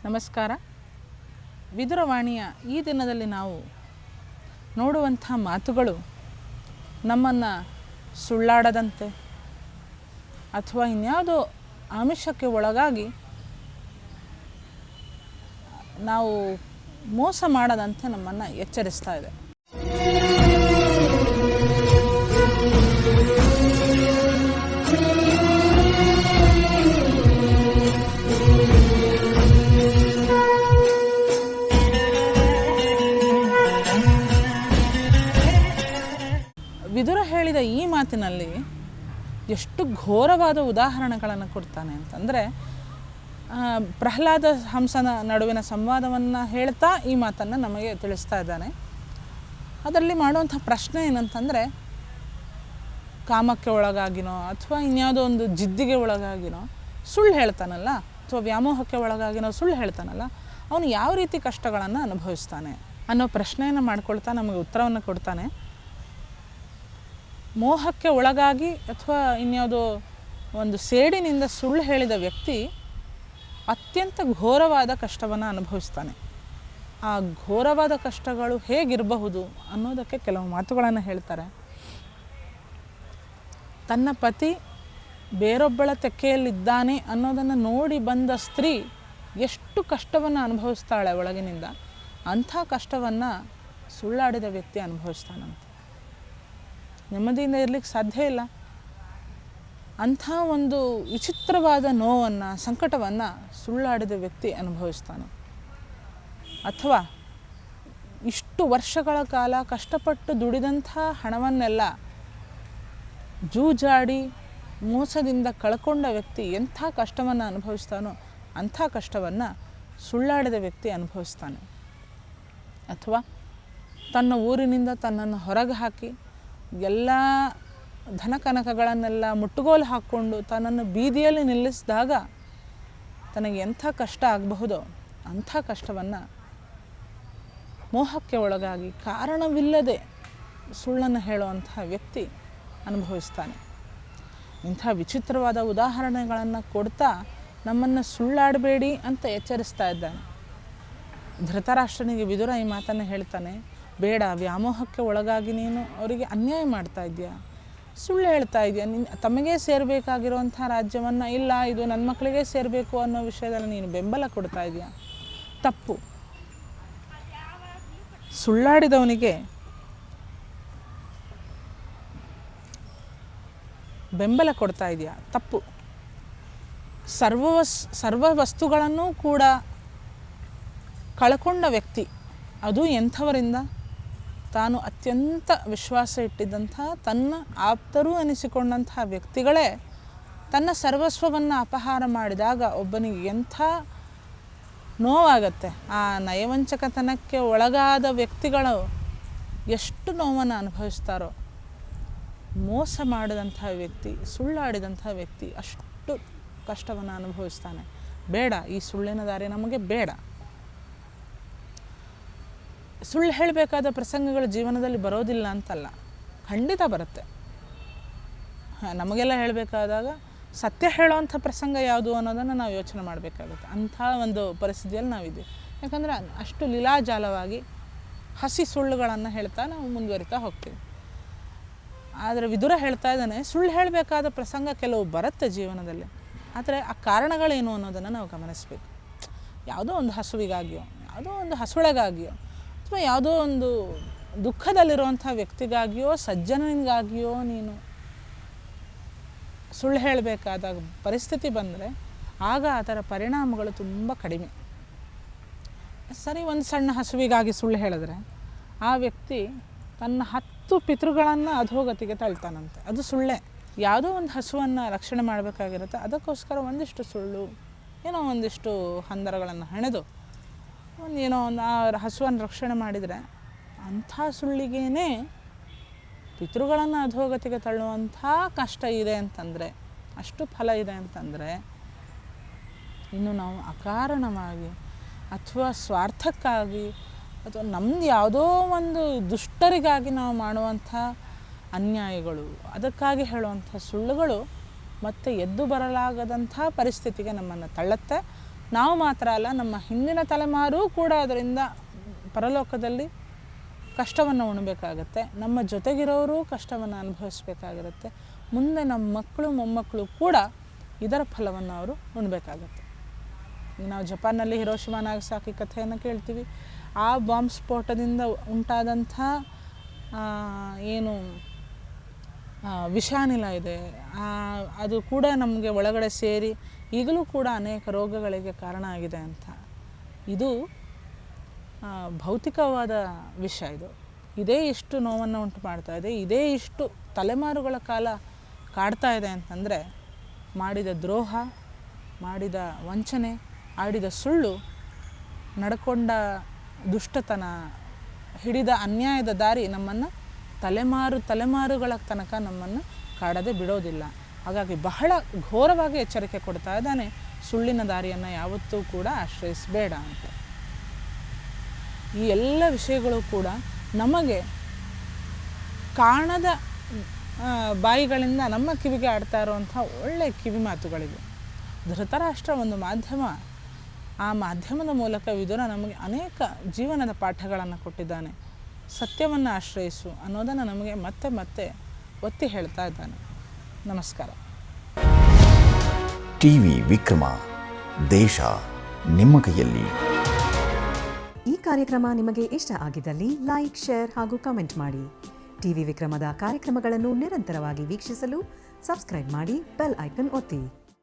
ನಮಸ್ಕಾರ. ವಿದುರವಾಣಿಯ ಈ ದಿನದಲ್ಲಿ ನಾವು ನೋಡುವಂಥ ಮಾತುಗಳು ನಮ್ಮನ್ನು ಸುಳ್ಳಾಡದಂತೆ ಅಥವಾ ಇನ್ಯಾವುದೋ ಆಮಿಷಕ್ಕೆ ಒಳಗಾಗಿ ನಾವು ಮೋಸ ಮಾಡದಂತೆ ನಮ್ಮನ್ನು ಎಚ್ಚರಿಸ್ತಾ ಇದೆ. ವಿದುರ ಹೇಳಿದ ಈ ಮಾತಿನಲ್ಲಿ ಎಷ್ಟು ಘೋರವಾದ ಉದಾಹರಣೆಗಳನ್ನು ಕೊಡ್ತಾನೆ ಅಂತಂದರೆ, ಪ್ರಹ್ಲಾದ ಹಂಸನ ನಡುವಿನ ಸಂವಾದವನ್ನು ಹೇಳ್ತಾ ಈ ಮಾತನ್ನು ನಮಗೆ ತಿಳಿಸ್ತಾ ಇದ್ದಾನೆ. ಅದರಲ್ಲಿ ಮಾಡುವಂಥ ಪ್ರಶ್ನೆ ಏನಂತಂದರೆ, ಕಾಮಕ್ಕೆ ಒಳಗಾಗಿನೋ ಅಥವಾ ಇನ್ಯಾವುದೋ ಒಂದು ಜಿದ್ದಿಗೆ ಒಳಗಾಗಿನೋ ಸುಳ್ಳು ಹೇಳ್ತಾನಲ್ಲ, ಅಥವಾ ವ್ಯಾಮೋಹಕ್ಕೆ ಒಳಗಾಗಿನೋ ಸುಳ್ಳು ಹೇಳ್ತಾನಲ್ಲ, ಅವನು ಯಾವ ರೀತಿ ಕಷ್ಟಗಳನ್ನು ಅನುಭವಿಸ್ತಾನೆ ಅನ್ನೋ ಪ್ರಶ್ನೆಯನ್ನು ಮಾಡ್ಕೊಳ್ತಾ ನಮಗೆ ಉತ್ತರವನ್ನು ಕೊಡ್ತಾನೆ. ಮೋಹಕ್ಕೆ ಒಳಗಾಗಿ ಅಥವಾ ಇನ್ಯಾವುದೋ ಒಂದು ಸೇಡಿನಿಂದ ಸುಳ್ಳು ಹೇಳಿದ ವ್ಯಕ್ತಿ ಅತ್ಯಂತ ಘೋರವಾದ ಕಷ್ಟವನ್ನು ಅನುಭವಿಸ್ತಾನೆ. ಆ ಘೋರವಾದ ಕಷ್ಟಗಳು ಹೇಗಿರಬಹುದು ಅನ್ನೋದಕ್ಕೆ ಕೆಲವು ಮಾತುಗಳನ್ನು ಹೇಳ್ತಾರೆ. ತನ್ನ ಪತಿ ಬೇರೊಬ್ಬಳ ತೆಕ್ಕೆಯಲ್ಲಿದ್ದಾನೆ ಅನ್ನೋದನ್ನು ನೋಡಿ ಬಂದ ಸ್ತ್ರೀ ಎಷ್ಟು ಕಷ್ಟವನ್ನು ಅನುಭವಿಸ್ತಾಳೆ ಒಳಗಿನಿಂದ, ಅಂಥ ಕಷ್ಟವನ್ನು ಸುಳ್ಳಾಡಿದ ವ್ಯಕ್ತಿ ಅನುಭವಿಸ್ತಾನಂತೆ. ನೆಮ್ಮದಿಯಿಂದ ಇರಲಿಕ್ಕೆ ಸಾಧ್ಯ ಇಲ್ಲ. ಅಂಥ ಒಂದು ವಿಚಿತ್ರವಾದ ನೋವನ್ನು, ಸಂಕಟವನ್ನು ಸುಳ್ಳಾಡಿದ ವ್ಯಕ್ತಿ ಅನುಭವಿಸ್ತಾನೆ. ಅಥವಾ ಇಷ್ಟು ವರ್ಷಗಳ ಕಾಲ ಕಷ್ಟಪಟ್ಟು ದುಡಿದಂಥ ಹಣವನ್ನೆಲ್ಲ ಜೂಜಾಡಿ ಮೋಸದಿಂದ ಕಳ್ಕೊಂಡ ವ್ಯಕ್ತಿ ಎಂಥ ಕಷ್ಟವನ್ನು ಅನುಭವಿಸ್ತಾನೋ ಅಂಥ ಕಷ್ಟವನ್ನು ಸುಳ್ಳಾಡಿದ ವ್ಯಕ್ತಿ ಅನುಭವಿಸ್ತಾನೆ. ಅಥವಾ ತನ್ನ ಊರಿನಿಂದ ತನ್ನನ್ನು ಹೊರಗೆ ಹಾಕಿ ಎಲ್ಲ ಧನಕನಕಗಳನ್ನೆಲ್ಲ ಮುಟ್ಟುಗೋಲು ಹಾಕ್ಕೊಂಡು ತನ್ನನ್ನು ಬೀದಿಯಲ್ಲಿ ನಿಲ್ಲಿಸಿದಾಗ ತನಗೆ ಎಂಥ ಕಷ್ಟ ಆಗಬಹುದೋ ಅಂಥ ಕಷ್ಟವನ್ನು ಮೋಹಕ್ಕೆ ಒಳಗಾಗಿ ಕಾರಣವಿಲ್ಲದೆ ಸುಳ್ಳನ್ನು ಹೇಳುವಂತಹ ವ್ಯಕ್ತಿ ಅನುಭವಿಸ್ತಾನೆ. ಇಂಥ ವಿಚಿತ್ರವಾದ ಉದಾಹರಣೆಗಳನ್ನು ಕೊಡ್ತಾ ನಮ್ಮನ್ನು ಸುಳ್ಳಾಡಬೇಡಿ ಅಂತ ಎಚ್ಚರಿಸ್ತಾ ಇದ್ದಾನೆ. ಧೃತರಾಷ್ಟ್ರನಿಗೆ ವಿದುರ ಈ ಮಾತನ್ನು ಹೇಳ್ತಾನೆ, ಬೇಡ, ವ್ಯಾಮೋಹಕ್ಕೆ ಒಳಗಾಗಿ ನೀನು ಅವರಿಗೆ ಅನ್ಯಾಯ ಮಾಡ್ತಾ ಇದೆಯಾ, ಸುಳ್ಳು ಹೇಳ್ತಾ ಇದೆಯಾ, ತಮಗೇ ಸೇರಬೇಕಾಗಿರುವಂಥ ರಾಜ್ಯವನ್ನು ಇಲ್ಲ ಇದು ನನ್ನ ಮಕ್ಕಳಿಗೆ ಸೇರಬೇಕು ಅನ್ನೋ ವಿಷಯದಲ್ಲಿ ನೀನು ಬೆಂಬಲ ಕೊಡ್ತಾ ಇದೆಯಾ, ತಪ್ಪು. ಸುಳ್ಳಾಡಿದವನಿಗೆ ಬೆಂಬಲ ಕೊಡ್ತಾ ಇದೆಯಾ, ತಪ್ಪು. ಸರ್ವ ವಸ್ತುಗಳನ್ನು ಕೂಡ ಕಳ್ಕೊಂಡ ವ್ಯಕ್ತಿ, ಅದು ಎಂಥವರಿಂದ, ತಾನು ಅತ್ಯಂತ ವಿಶ್ವಾಸ ಇಟ್ಟಿದ್ದಂಥ ತನ್ನ ಆಪ್ತರೂ ಅನಿಸಿಕೊಂಡಂಥ ವ್ಯಕ್ತಿಗಳೇ ತನ್ನ ಸರ್ವಸ್ವವನ್ನು ಅಪಹಾರ ಮಾಡಿದಾಗ ಒಬ್ಬನಿಗೆ ಎಂಥ ನೋವಾಗತ್ತೆ. ಆ ನಯವಂಚಕತನಕ್ಕೆ ಒಳಗಾದ ವ್ಯಕ್ತಿಗಳು ಎಷ್ಟು ನೋವನ್ನು ಅನುಭವಿಸ್ತಾರೋ, ಮೋಸ ಮಾಡಿದಂಥ ವ್ಯಕ್ತಿ, ಸುಳ್ಳಾಡಿದಂಥ ವ್ಯಕ್ತಿ ಅಷ್ಟು ಕಷ್ಟವನ್ನು ಅನುಭವಿಸ್ತಾನೆ. ಬೇಡ, ಈ ಸುಳ್ಳಿನ ದಾರಿ ನಮಗೆ ಬೇಡ. ಸುಳ್ಳು ಹೇಳಬೇಕಾದ ಪ್ರಸಂಗಗಳು ಜೀವನದಲ್ಲಿ ಬರೋದಿಲ್ಲ ಅಂತಲ್ಲ, ಖಂಡಿತ ಬರುತ್ತೆ. ನಮಗೆಲ್ಲ ಹೇಳಬೇಕಾದಾಗ ಸತ್ಯ ಹೇಳೋವಂಥ ಪ್ರಸಂಗ ಯಾವುದು ಅನ್ನೋದನ್ನು ನಾವು ಯೋಚನೆ ಮಾಡಬೇಕಾಗುತ್ತೆ. ಅಂಥ ಒಂದು ಪರಿಸ್ಥಿತಿಯಲ್ಲಿ ನಾವಿದ್ದೀವಿ. ಯಾಕಂದರೆ ಅಷ್ಟು ಲೀಲಾಜಾಲವಾಗಿ ಹಸಿ ಸುಳ್ಳುಗಳನ್ನು ಹೇಳ್ತಾ ನಾವು ಮುಂದುವರಿತಾ ಹೋಗ್ತೀವಿ. ಆದರೆ ವಿದುರ ಹೇಳ್ತಾ ಇದ್ದಾನೆ, ಸುಳ್ಳು ಹೇಳಬೇಕಾದ ಪ್ರಸಂಗ ಕೆಲವು ಬರುತ್ತೆ ಜೀವನದಲ್ಲಿ, ಆದರೆ ಆ ಕಾರಣಗಳೇನು ಅನ್ನೋದನ್ನು ನಾವು ಗಮನಿಸಬೇಕು. ಯಾವುದೋ ಒಂದು ಹಸುವಿಗಾಗಿಯೋ, ಯಾವುದೋ ಒಂದು ಹಸುಳೆಗಾಗಿಯೋ, ಅಥವಾ ಯಾವುದೋ ಒಂದು ದುಃಖದಲ್ಲಿರುವಂಥ ವ್ಯಕ್ತಿಗಾಗಿಯೋ ಸಜ್ಜನಿಗಾಗಿಯೋ ನೀನು ಸುಳ್ಳು ಹೇಳಬೇಕಾದ ಪರಿಸ್ಥಿತಿ ಬಂದರೆ ಆಗ ಅದರ ಪರಿಣಾಮಗಳು ತುಂಬ ಕಡಿಮೆ. ಸರಿ, ಒಂದು ಸಣ್ಣ ಹಸುವಿಗಾಗಿ ಸುಳ್ಳು ಹೇಳಿದ್ರೆ ಆ ವ್ಯಕ್ತಿ ತನ್ನ 10 ಪಿತೃಗಳನ್ನು ಅಧೋಗತಿಗೆ ತಳ್ತಾನಂತೆ. ಅದು ಸುಳ್ಳೇ. ಯಾವುದೋ ಒಂದು ಹಸುವನ್ನು ರಕ್ಷಣೆ ಮಾಡಬೇಕಾಗಿರುತ್ತೆ, ಅದಕ್ಕೋಸ್ಕರ ಒಂದಿಷ್ಟು ಸುಳ್ಳು, ಏನೋ ಒಂದಿಷ್ಟು ಹಂದರಗಳನ್ನು ಹೆಣೆದು ಏನೋ ಒಂದು ಆ ಹಸುವನ್ನು ರಕ್ಷಣೆ ಮಾಡಿದರೆ ಅಂಥ ಸುಳ್ಳಿಗೇ ಪಿತೃಗಳನ್ನು ಅಧೋಗತಿಗೆ ತಳ್ಳುವಂಥ ಕಷ್ಟ ಇದೆ ಅಂತಂದರೆ, ಅಷ್ಟು ಫಲ ಇದೆ ಅಂತಂದರೆ, ಇನ್ನು ನಾವು ಅಕಾರಣವಾಗಿ ಅಥವಾ ಸ್ವಾರ್ಥಕ್ಕಾಗಿ ಅಥವಾ ನಮ್ಮದು ಯಾವುದೋ ಒಂದು ದುಷ್ಟರಿಗಾಗಿ ನಾವು ಮಾಡುವಂಥ ಅನ್ಯಾಯಗಳು, ಅದಕ್ಕಾಗಿ ಹೇಳುವಂಥ ಸುಳ್ಳುಗಳು ಮತ್ತೆ ಎದ್ದು ಬರಲಾಗದಂಥ ಪರಿಸ್ಥಿತಿಗೆ ನಮ್ಮನ್ನು ತಳ್ಳುತ್ತೆ. ನಾವು ಮಾತ್ರ ಅಲ್ಲ, ನಮ್ಮ ಹಿಂದಿನ ತಲೆಮಾರೂ ಕೂಡ ಅದರಿಂದ ಪರಲೋಕದಲ್ಲಿ ಕಷ್ಟವನ್ನು ಉಣಬೇಕಾಗತ್ತೆ. ನಮ್ಮ ಜೊತೆಗಿರೋರು ಕಷ್ಟವನ್ನು ಅನುಭವಿಸ್ಬೇಕಾಗಿರುತ್ತೆ. ಮುಂದೆ ನಮ್ಮ ಮಕ್ಕಳು ಮೊಮ್ಮಕ್ಕಳು ಕೂಡ ಇದರ ಫಲವನ್ನು ಅವರು ಉಣಬೇಕಾಗತ್ತೆ. ನಾವು ಜಪಾನ್ನಲ್ಲಿ ಹಿರೋಶಿಮಾ ನಾಗಸಾಕಿ ಕಥೆಯನ್ನು ಕೇಳ್ತೀವಿ. ಆ ಬಾಂಬ್ ಸ್ಫೋಟದಿಂದ ಉಂಟಾದಂಥ ಏನು ವಿಷಾನಿಲ ಇದೆ, ಅದು ಕೂಡ ನಮಗೆ ಒಳಗಡೆ ಸೇರಿ ಈಗಲೂ ಕೂಡ ಅನೇಕ ರೋಗಗಳಿಗೆ ಕಾರಣ ಆಗಿದೆ ಅಂತ. ಇದು ಭೌತಿಕವಾದ ವಿಷಯ. ಇದೇ ಇಷ್ಟು ನೋವನ್ನು ಉಂಟು ಮಾಡ್ತಾ ಇದೆ, ಇದೇ ಇಷ್ಟು ತಲೆಮಾರುಗಳ ಕಾಲ ಕಾಡ್ತಾ ಇದೆ ಅಂತಂದರೆ ಮಾಡಿದ ದ್ರೋಹ, ಮಾಡಿದ ವಂಚನೆ, ಆಡಿದ ಸುಳ್ಳು, ನಡ್ಕೊಂಡ ದುಷ್ಟತನ, ಹಿಡಿದ ಅನ್ಯಾಯದ ದಾರಿ ನಮ್ಮನ್ನು ತಲೆಮಾರುಗಳ ತನಕ ನಮ್ಮನ್ನು ಕಾಡದೆ ಬಿಡೋದಿಲ್ಲ. ಹಾಗಾಗಿ ಬಹಳ ಘೋರವಾಗಿ ಎಚ್ಚರಿಕೆ ಕೊಡ್ತಾ ಇದ್ದಾನೆ, ಸುಳ್ಳಿನ ದಾರಿಯನ್ನು ಯಾವತ್ತೂ ಕೂಡ ಆಶ್ರಯಿಸಬೇಡ ಅಂತ. ಈ ಎಲ್ಲ ವಿಷಯಗಳು ಕೂಡ ನಮಗೆ ಕಾಣದ ಬಾಯಿಗಳಿಂದ ನಮ್ಮ ಕಿವಿಗೆ ಆಡ್ತಾ ಇರುವಂಥ ಒಳ್ಳೆಯ ಕಿವಿ ಮಾತುಗಳಿವೆ. ಧೃತರಾಷ್ಟ್ರ ಒಂದು ಮಾಧ್ಯಮ, ಆ ಮಾಧ್ಯಮದ ಮೂಲಕ ವಿದುರ ನಮಗೆ ಅನೇಕ ಜೀವನದ ಪಾಠಗಳನ್ನು ಕೊಟ್ಟಿದ್ದಾನೆ. ಸತ್ಯವನ್ನು ಆಶ್ರಯಿಸು ಅನ್ನೋದನ್ನು ನಮಗೆ ಮತ್ತೆ ಮತ್ತೆ ಒತ್ತಿ ಹೇಳ್ತಾ ಇದ್ದಾನೆ. ನಮಸ್ಕಾರ. ಟಿವಿ ವಿಕ್ರಮ, ದೇಶ ನಿಮ್ಮ ಕೈಯಲ್ಲಿ. ಈ ಕಾರ್ಯಕ್ರಮ ನಿಮಗೆ ಇಷ್ಟ ಆಗಿದ್ದಲ್ಲಿ ಲೈಕ್, ಶೇರ್ ಹಾಗೂ ಕಮೆಂಟ್ ಮಾಡಿ. ಟಿವಿ ವಿಕ್ರಮದ ಕಾರ್ಯಕ್ರಮಗಳನ್ನು ನಿರಂತರವಾಗಿ ವೀಕ್ಷಿಸಲು ಸಬ್ಸ್ಕ್ರೈಬ್ ಮಾಡಿ, ಬೆಲ್ ಐಕನ್ ಒತ್ತಿ.